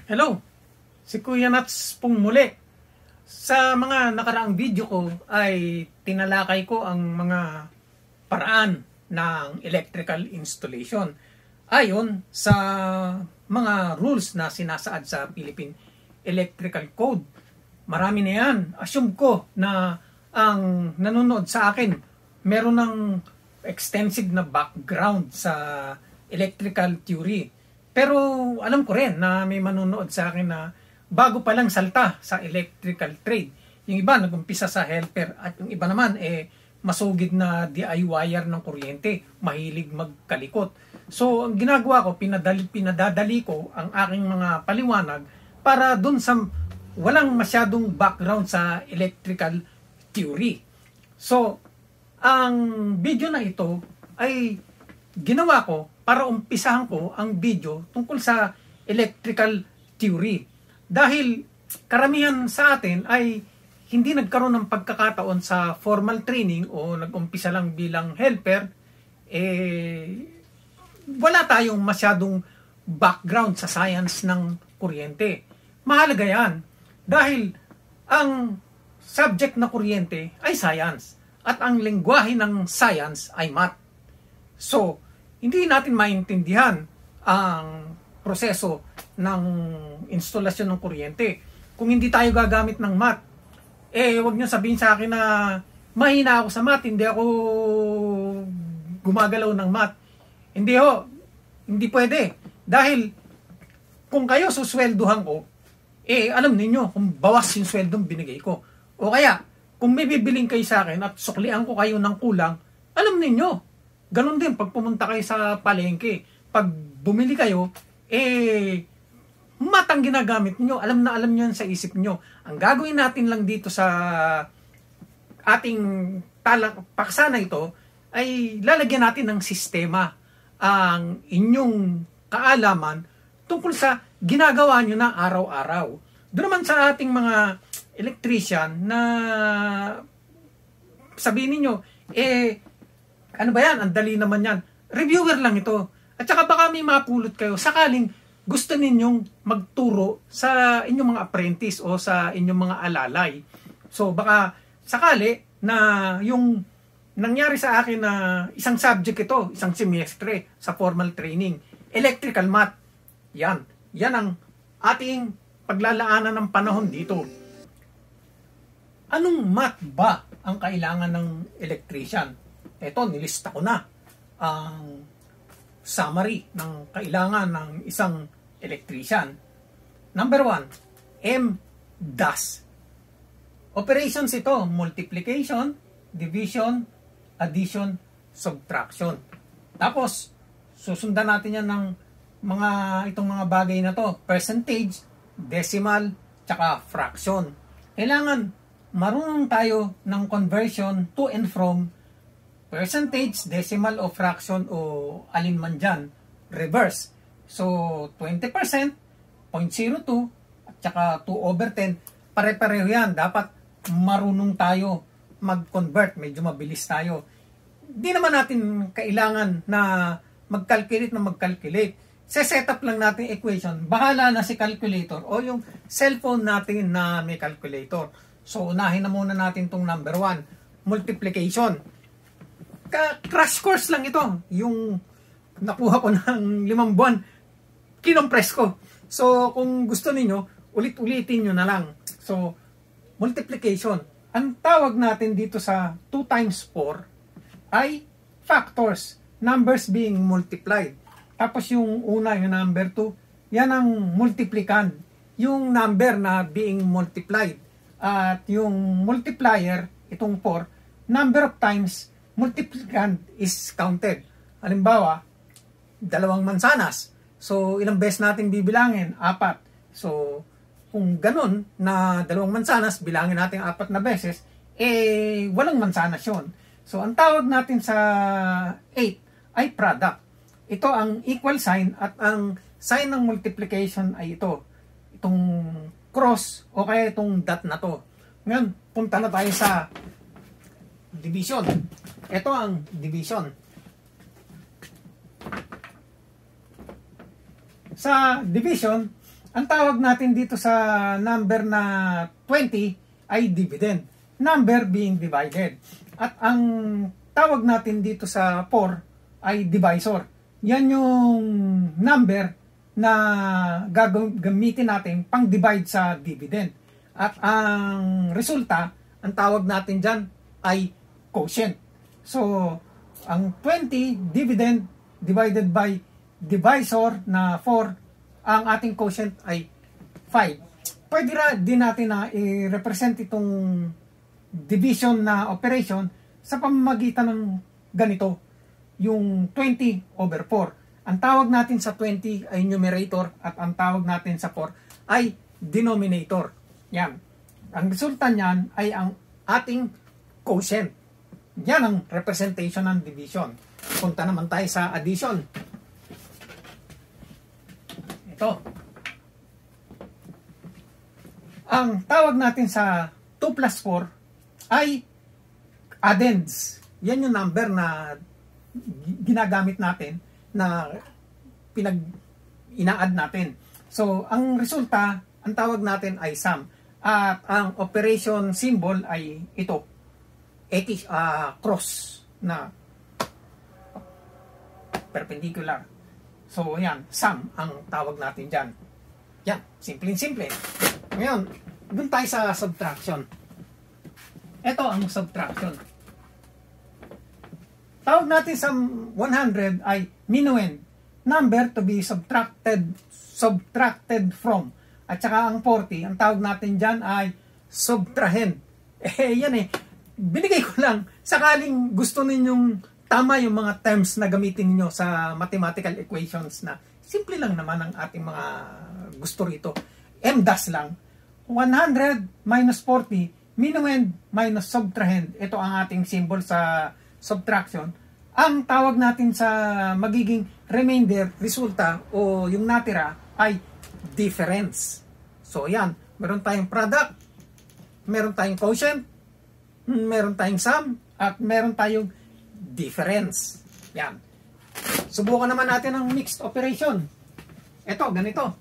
Hello, si Kuya Nats pong muli. Sa mga nakaraang video ko ay tinalakay ko ang mga paraan ng electrical installation ayon sa mga rules na sinasaad sa Philippine Electrical Code. Marami na yan. Assume ko na ang nanonood sa akin meron ng extensive na background sa electrical theory. Pero alam ko rin na may manonood sa akin na bago pa lang salta sa electrical trade. Yung iba nag-umpisa sa helper at yung iba naman masugid na DIYer ng kuryente, mahilig magkalikot. So ang ginagawa ko, pinadadali ko ang aking mga paliwanag para dun sa walang masyadong background sa electrical theory. So ang video na ito ay ginawa ko para umpisahan ko ang video tungkol sa electrical theory. Dahil karamihan sa atin ay hindi nagkaroon ng pagkakataon sa formal training o nag-umpisa lang bilang helper, wala tayong masyadong background sa science ng kuryente. Mahalaga yan dahil ang subject na kuryente ay science at ang lengguwahe ng science ay math. So, hindi natin maintindihan ang proseso ng instalasyon ng kuryente kung hindi tayo gagamit ng math. Huwag niyo sabihin sa akin na mahina ako sa math, hindi ako gumagalaw ng math. Hindi pwede. Dahil kung kayo suswelduhan ko, alam niyo kung bawas yung sweldong binigay ko. O kaya, kung may bibiling kayo sa akin at suklian ko kayo ng kulang, alam niyo. Ganon din pag pumunta kayo sa palengke. Pag bumili kayo, matang ginagamit niyo. Alam na alam niyo sa isip niyo. Ang gagawin natin lang dito sa ating paksa na ito ay lalagyan natin ng sistema ang inyong kaalaman tungkol sa ginagawa niyo na araw-araw. Doon naman sa ating mga electrician na sabihin niyo, ano ba yan? Ang dali naman yan. Reviewer lang ito. At saka baka may mapulot kayo sakaling gusto ninyong magturo sa inyong mga apprentice o sa inyong mga alalay. So baka sakali na yung nangyari sa akin na isang subject ito, isang semestre sa formal training, electrical math. Yan. Yan ang ating paglalaanan ng panahon dito. Anong math ba ang kailangan ng electrician? Ito, nilista ko na ang summary ng kailangan ng isang electrician. Number 1, MDAS. Operations ito, multiplication, division, addition, subtraction. Tapos, susundan natin yan ng itong mga bagay na to. Percentage, decimal, tsaka fraction. Kailangan marunong tayo ng conversion to and from percentage, decimal o fraction o alin man dyan, reverse. So, 20%, 0.02, at saka 2/10, pare-pareho yan. Dapat marunong tayo mag-convert, medyo mabilis tayo. Di naman natin kailangan na mag-calculate. Set up lang natin equation. Bahala na si calculator o yung cellphone natin na may calculator. So, unahin na muna natin tong number 1, multiplication. Crash course lang ito. Yung nakuha ko ng 5 buwan, kinompress ko. So, kung gusto niyo, ulit-ulitin nyo na lang. So, multiplication. Ang tawag natin dito sa 2 times 4 ay factors. Numbers being multiplied. Tapos yung una, yung number 2, yan ang multiplicand. Yung number na being multiplied. At yung multiplier, itong 4, number of times multiplicand is counted. Halimbawa, 2 mansanas. So, ilang beses natin bibilangin? 4. So, kung ganun na 2 mansanas, bilangin natin 4 na beses, 8 mansanas yun. So, ang tawag natin sa 8 ay product. Ito ang equal sign at ang sign ng multiplication ay ito. Itong cross o kaya itong dot na to. Ngayon, punta na tayo sa division. Ito ang division. Sa division, Ang tawag natin dito sa number na 20 ay dividend. Number being divided. At ang tawag natin dito sa 4 ay divisor. Yan yung number na gagamitin natin pang-divide sa dividend. At ang resulta, ang tawag natin dyan ay quotient. So, ang 20 dividend divided by divisor na 4, ang ating quotient ay 5. Pwede din natin na i-represent itong division na operation sa pamamagitan ng ganito, yung 20 over 4. Ang tawag natin sa 20 ay numerator at ang tawag natin sa 4 ay denominator. Yan. Ang resulta niyan ay ang ating quotient. Yan ang representation ng division. Punta naman tayo sa addition. Ito. Ang tawag natin sa 2 plus 4 ay addends. Yan yung number na ginagamit natin na ina-add natin. So, ang resulta, ang tawag natin ay sum. At ang operation symbol ay ito. Cross na perpendicular. So, yan, sum ang tawag natin dyan. Yan, simple. Ngayon, dun tayo sa subtraction. Ito ang subtraction. Tawag natin sa 100 ay minuend. Number to be subtracted from. At saka ang 40, ang tawag natin dyan ay subtrahend. Yan binigay ko lang. Sakaling gusto ninyong tama yung mga terms na gamitin niyo sa mathematical equations na simple lang naman ang ating mga gusto rito. MDAS lang. 100 minus 40, minuend minus subtrahend. Ito ang ating symbol sa subtraction. Ang tawag natin sa magiging remainder, resulta o yung natira ay difference. So yan, meron tayong product, meron tayong quotient, meron tayong sum, at meron tayong difference. Yan. Subukan naman natin ang mixed operation. Ito, ganito.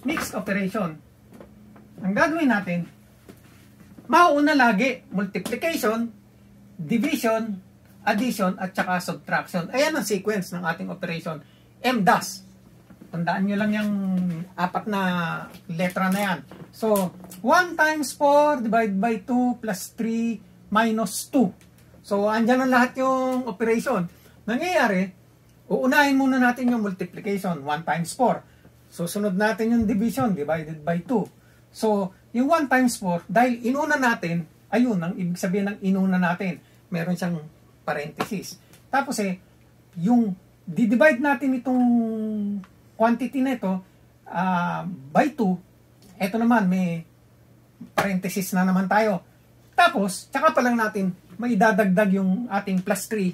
Mixed operation. Ang gagawin natin, mauuna lagi multiplication, division, addition, at saka subtraction. Ayan ang sequence ng ating operation. MDAS. Tandaan nyo lang yung 4 na letra na yan. So, 1 times 4 divided by 2 plus 3 minus 2. So, andyan ang lahat yung operation. Nangyayari, uunahin muna natin yung multiplication, 1 times 4. So, sunod natin yung division, divided by 2. So, yung 1 times 4, dahil inuna natin, ayun, ang ibig sabihin ng inuna natin, meron siyang parenthesis. Tapos yung di-divide natin itong quantity na ito by 2, eto naman, may parenthesis na naman tayo. Tapos, tsaka pa lang natin may dadagdag yung ating plus 3.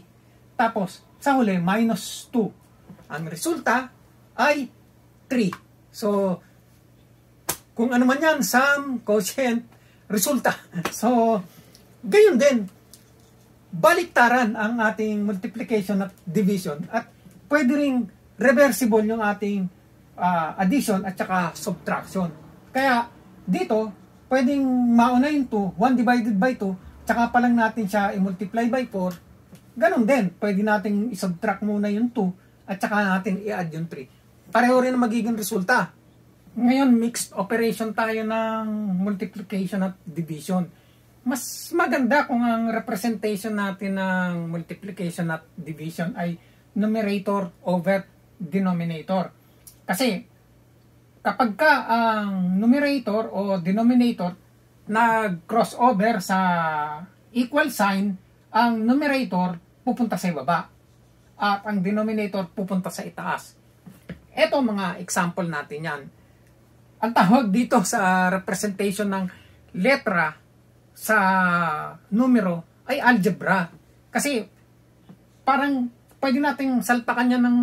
Tapos, sa huli, minus 2. Ang resulta ay 3. So, kung ano man yan, sum, quotient, resulta. So, gayon din, baliktaran ang ating multiplication at division at pwede ring reversible yung ating addition at saka subtraction. Kaya, dito, pwedeng mauna yung 2, 1 divided by 2, tsaka pa lang natin siya i-multiply by 4. Ganon din, pwede natin i-subtract muna yung 2 at saka natin i-add yung 3. Pareho rin ang magiging resulta. Ngayon, mixed operation tayo ng multiplication at division. Mas maganda kung ang representation natin ng multiplication at division ay numerator over denominator. Kasi, kapag ka ang numerator o denominator nag-crossover sa equal sign, ang numerator pupunta sa ibaba at ang denominator pupunta sa itaas. Ito mga example natin yan. Ang tawag dito sa representation ng letra sa numero ay algebra. Kasi parang pwede nating salpakan yan ng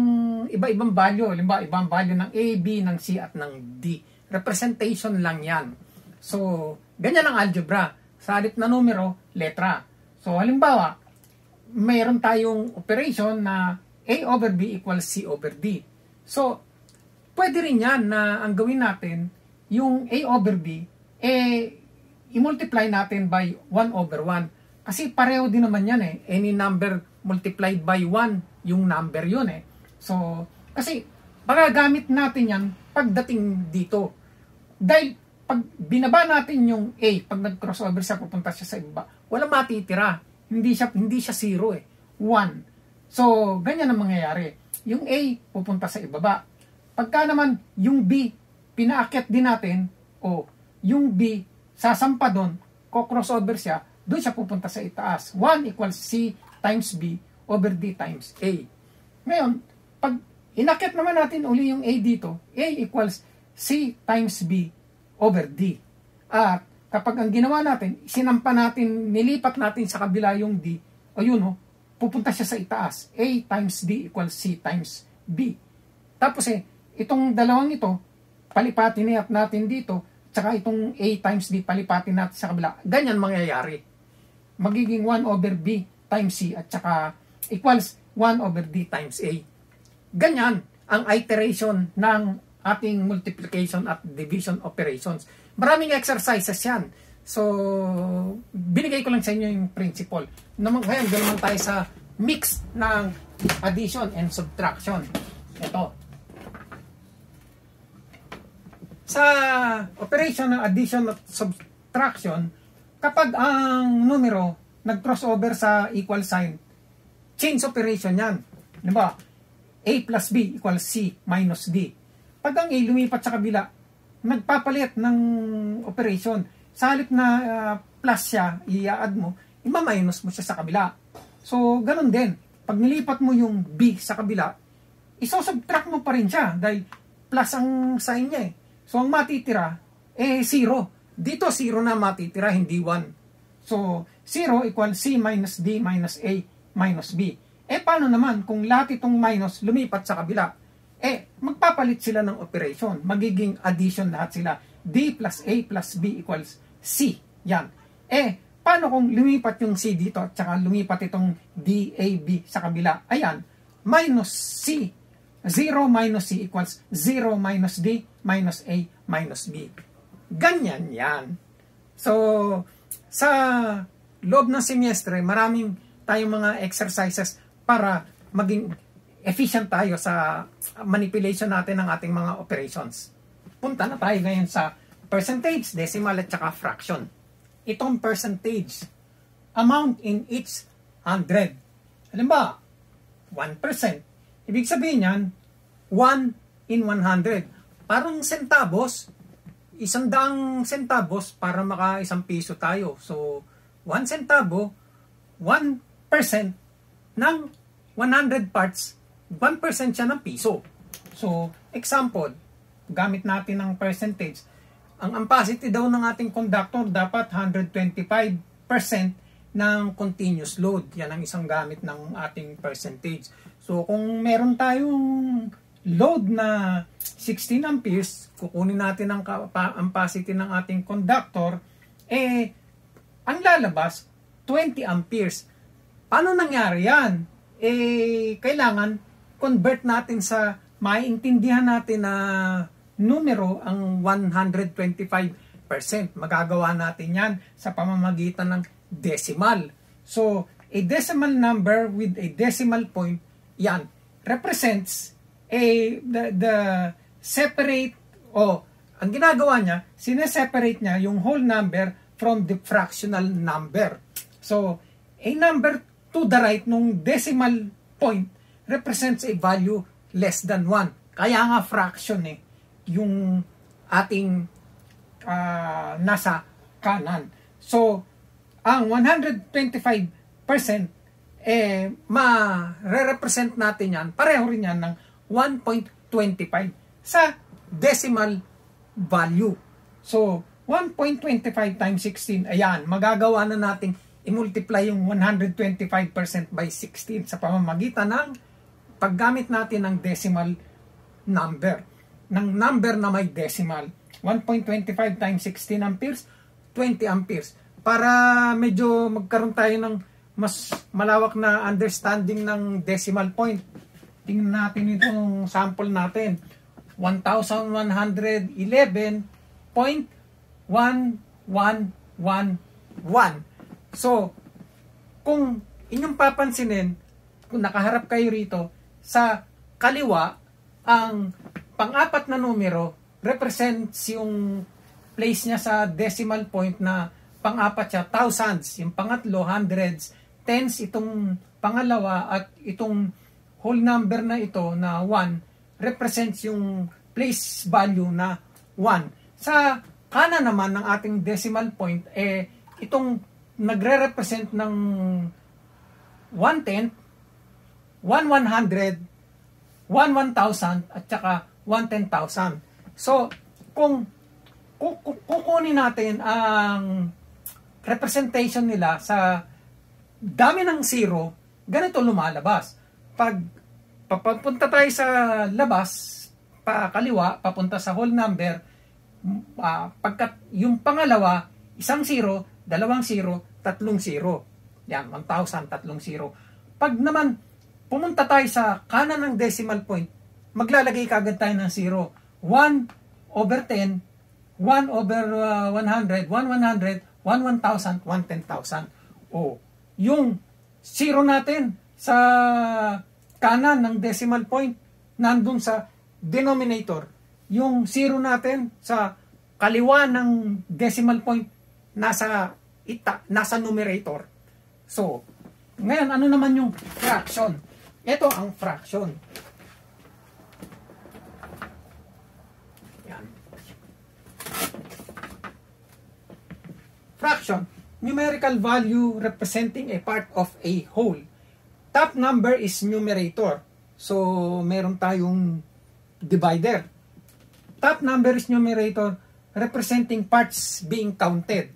iba-ibang value. Halimbawa, ibang value ng A, B, ng C, at ng D. Representation lang yan. So, ganyan ang algebra. Sa halip na numero, letra. So, halimbawa, mayroon tayong operation na A over B equals C over D. So, pwede rin yan na ang gawin natin, yung A over B, i-multiply natin by 1 over 1. Kasi pareho din naman yan Any number multiplied by 1, yung number yun So, kasi magagamit natin yan pagdating dito. Dahil pag binaba natin yung A, pag nag-crossover siya, pupunta siya sa iba, walang matitira. Hindi siya 0 1. So, ganyan ang mangyayari. Yung A, pupunta sa ibaba. Pagka naman, yung B, pinaakyat din natin, yung B, sasampa doon, ko-crossover siya, doon siya pupunta sa itaas. 1 equals C times B over D times A. Ngayon, pag inakyat naman natin uli yung A dito, A equals C times B over D. At kapag ang ginawa natin, sinampa natin, nilipat natin sa kabila yung D, pupunta siya sa itaas. A times D equals C times B. Tapos itong dalawang ito, palipatin natin dito, tsaka itong A times D, palipatin natin sa kabila. Ganyan mangyayari. Magiging 1 over B times C at tsaka equals 1 over D times A. Ganyan ang iteration ng ating multiplication at division operations. Maraming exercises yan. So, binigay ko lang sa inyo yung principle. Ngayon, ganoon tayo sa mix ng addition and subtraction. Ito. Sa operation ng addition at subtraction, kapag ang numero nag-crossover sa equal sign, change operation yan. Diba? A plus B equals C minus D. Pag ang A lumipat sa kabila, nagpapalit ng operation. Sa halip na plus siya, i-add mo, ima-minus mo siya sa kabila. So, ganun din. Pag nilipat mo yung B sa kabila, iso-subtract mo pa rin siya dahil plus ang sign niya So, ang matitira, 0. Dito, 0 na matitira, hindi 1. So, 0 equals C minus D minus A minus B. Paano naman kung lahat itong minus lumipat sa kabila? Magpapalit sila ng operation. Magiging addition lahat sila. D plus A plus B equals C. Yan. Paano kung lumipat yung C dito at saka lumipat itong D, A, B sa kabila? Ayan. Minus C. 0 minus C equals 0 minus D minus A minus B. Ganyan yan. So, sa loob ng semestre, maraming tayong mga exercises para maging efficient tayo sa manipulation natin ng ating mga operations. Punta na tayo ngayon sa percentage, decimal at saka fraction. Itong percentage, amount in each 100. Alam ba? 1%. Ibig sabihin yan, 1 in 100. Parang centavos, 100 centavos para maka 1 piso tayo. So, 1 centavo, 1% ng 100 parts, 1% siya ng piso. So, example, gamit natin ng percentage. Ang ampacity daw ng ating conductor dapat 125% ng continuous load. Yan ang isang gamit ng ating percentage. So, kung meron tayong load na 16 amperes, kukunin natin ang ampacity ng ating conductor, ang lalabas, 20 amperes. Paano nangyari yan? Kailangan convert natin sa maiintindihan natin na numero ang 125%. Magagawa natin yan sa pamamagitan ng decimal. So, a decimal number with a decimal point, yan, represents the separate, ang ginagawa niya, sineseparate niya yung whole number from the fractional number. So, a number to the right nung decimal point represents a value less than 1. Kaya nga fraction yung ating nasa kanan. So, ang 125% ma-represent natin yan, pareho rin yan ng 1.25 sa decimal value. So, 1.25 times 16, ayan, magagawa na natin i-multiply yung 125% by 16 sa pamamagitan ng paggamit natin ng decimal number. Ng number na may decimal. 1.25 times 16 amperes, 20 amperes. Para medyo magkaroon tayo ng mas malawak na understanding ng decimal point. Tingnan natin itong sample natin. 1111.1111. So, kung inyong papansinin, kung nakaharap kayo rito, sa kaliwa, ang pang-apat na numero represents yung place niya sa decimal point na pang-apat siya, thousands. Yung pangatlo, hundreds. Tens itong pangalawa at itong whole number na ito na 1 represents yung place value na 1. Sa kanan naman ng ating decimal point, itong nagre-represent ng 1/10, 1/100, 1/1000 at saka 1/10,000. So, kung kukunin natin ang representation nila sa dami ng zero, ganito lumalabas. Pag papunta tayo sa labas, pa kaliwa, papunta sa whole number, pagkat yung pangalawa, isang zero, dalawang zero, tatlong zero. Yan, 1,000, tatlong zero. Pag naman pumunta tayo sa kanan ng decimal point, maglalagay kagad tayo ng zero. 1/10, 1/100, 1/100, 1/1000, 1/10,000. O, yung zero natin sa kanan ng decimal point, nandun sa denominator. Yung zero natin sa kaliwa ng decimal point, nasa numerator. So, ngayon, ano naman yung fraction? Ito ang fraction. Yan. Fraction, numerical value representing a part of a whole. Top number is numerator. So, meron tayong divider. Top number is numerator representing parts being counted.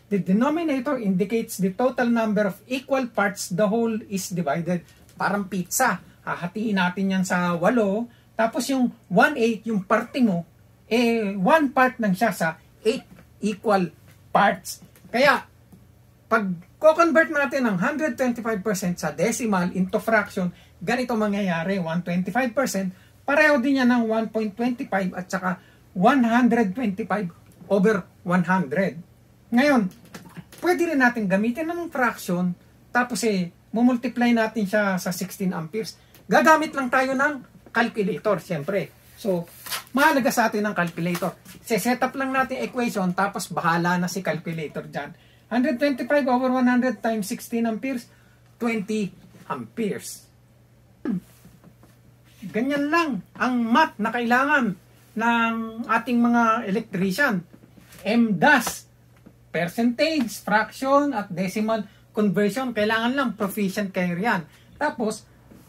The denominator indicates the total number of equal parts the whole is divided. Parang pizza. Hahatiin natin yan sa 8. Tapos yung 1/8, yung parte mo, 1 part lang siya sa 8 equal parts. Kaya, pag co-convert natin ang 125% sa decimal into fraction, ganito mangyayari. 125%, pareho din yan ng 1.25 at saka 125/100. Ngayon, pwede rin natin gamitin ng fraction, tapos mumultiply natin siya sa 16 amperes. Gagamit lang tayo ng calculator, siyempre. So, mahalaga sa atin ang calculator. Set up lang natin equation, tapos bahala na si calculator dyan. 125/100 times 16 amperes, 20 amperes. Ganyan lang ang math na kailangan ng ating mga electrician. MDAS, percentage, fraction, at decimal conversion. Kailangan lang proficient kayo riyan. Tapos,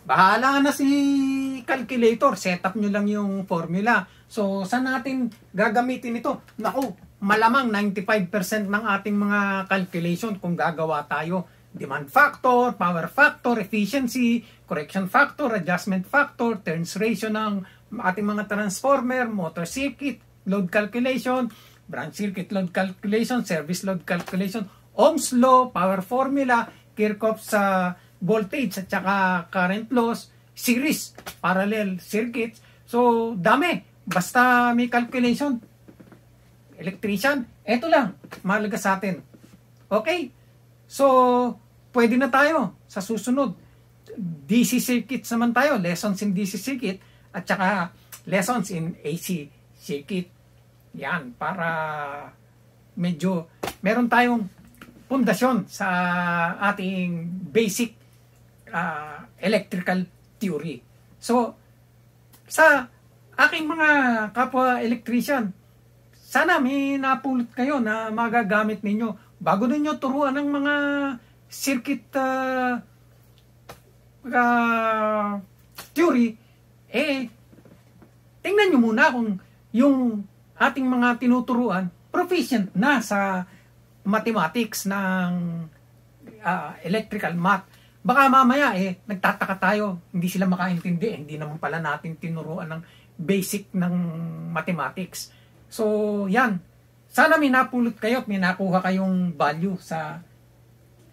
bahala na si calculator. Set up nyo lang yung formula. So, saan natin gagamitin ito? Naku, malamang 95% ng ating mga calculation kung gagawa tayo. Demand factor, power factor, efficiency, correction factor, adjustment factor, turns ratio ng ating mga transformer, motor circuit, load calculation, branch circuit load calculation, service load calculation, Ohm's law, power formula, Kirchhoff's voltage at saka current laws, series, parallel circuits. So, dami. Basta may calculation. Electrician, eto lang, mahalaga sa atin. Okay? So, pwede na tayo sa susunod. DC circuits naman tayo, lessons in DC circuit, at saka lessons in AC circuit. Yan, para medyo meron tayong pundasyon sa ating basic electrical theory. So, sa aking mga kapwa electrician, sana may napulot kayo na magagamit ninyo bago ninyo turuan ng mga circuit theory. Tingnan nyo muna kung yung ating mga tinuturuan proficient na sa mathematics ng electrical math. Baka mamaya nagtataka tayo, hindi sila makaintindi, hindi naman pala natin tinuruan ng basic ng mathematics. So, yan. Sana may napulot kayo at may nakuha kayong value sa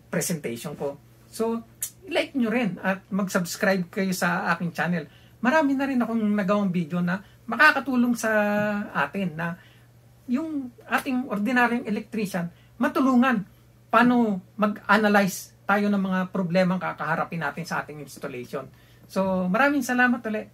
presentation ko. So, like nyo rin at mag-subscribe kayo sa aking channel. marami na rin akong nagawang video na makakatulong sa atin na yung ating ordinaryong electrician matulungan paano mag-analyze tayo ng mga problemang kakaharapin natin sa ating installation. So maraming salamat ulit.